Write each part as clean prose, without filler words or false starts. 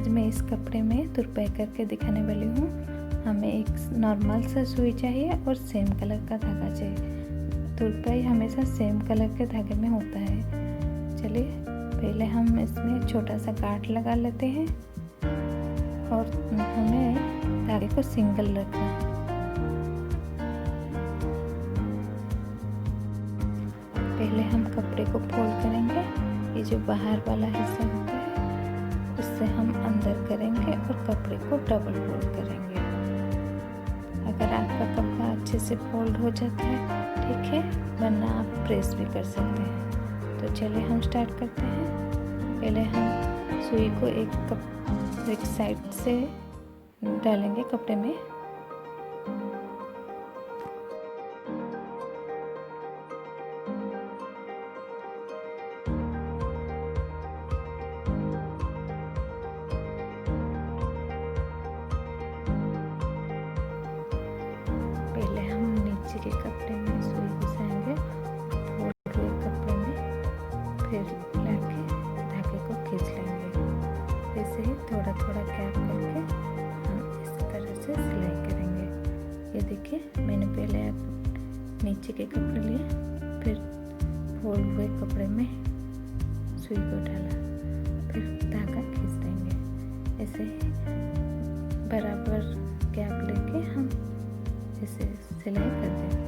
आज मैं इस कपड़े में तुरपाई करके दिखाने वाली हूँ। हमें एक नॉर्मल सा सुई चाहिए और सेम कलर का धागा चाहिए। तुरपाई हमेशा सेम कलर के धागे में होता है। चलिए पहले हम इसमें छोटा सा गांठ लगा लेते हैं और हमें धागे को सिंगल रखना है। पहले हम कपड़े को फोल्ड करेंगे। ये जो बाहर वाला हिस्सा होता है उससे हम अंदर करेंगे और कपड़े को डबल फोल्ड करेंगे। अगर आपका कपड़ा अच्छे से फोल्ड हो जाता है ठीक है, वरना आप प्रेस भी कर सकते हैं। तो चलिए हम स्टार्ट करते हैं। पहले हम सुई को एक साइड से डालेंगे कपड़े में। पहले हम नीचे के कपड़े में सुई घुसाएंगे, फोल्ड हुए कपड़े में, फिर लाके धागे को खींच लेंगे। ऐसे ही थोड़ा थोड़ा गैप करके हम इस तरह से सिलाई करेंगे। ये देखिए मैंने पहले नीचे के कपड़े लिए, फिर फोल्ड हुए कपड़े में सुई को डाला, फिर धागा खींच देंगे। ऐसे ही बराबर गैप लेके हम इसे सिलाई कर देंगे।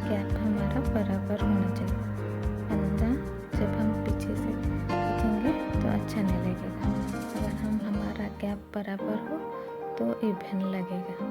गैप हमारा बराबर होना चाहिए, वरना जब हम पीछे से देखेंगे तो अच्छा नहीं लगेगा। अगर हमारा गैप बराबर हो तो इवन लगेगा।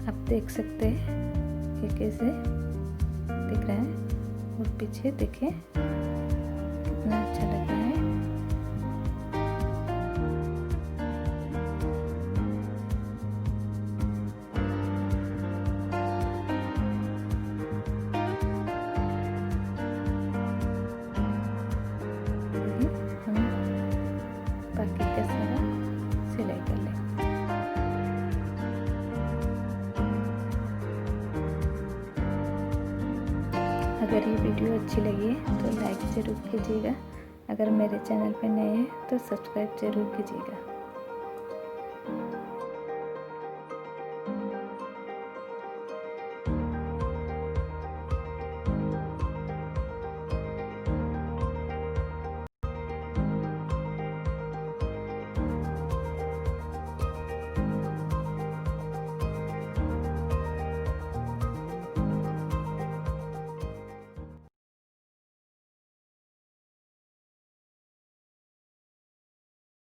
आप देख सकते हैं कि कैसे दिख रहा है, और पीछे देखें कितना अच्छा लग रहा है। हम बाकी का सारा सिलाई कर लेंगे। अगर ये वीडियो अच्छी लगी है तो लाइक ज़रूर कीजिएगा। अगर मेरे चैनल पर नए हैं तो सब्सक्राइब ज़रूर कीजिएगा।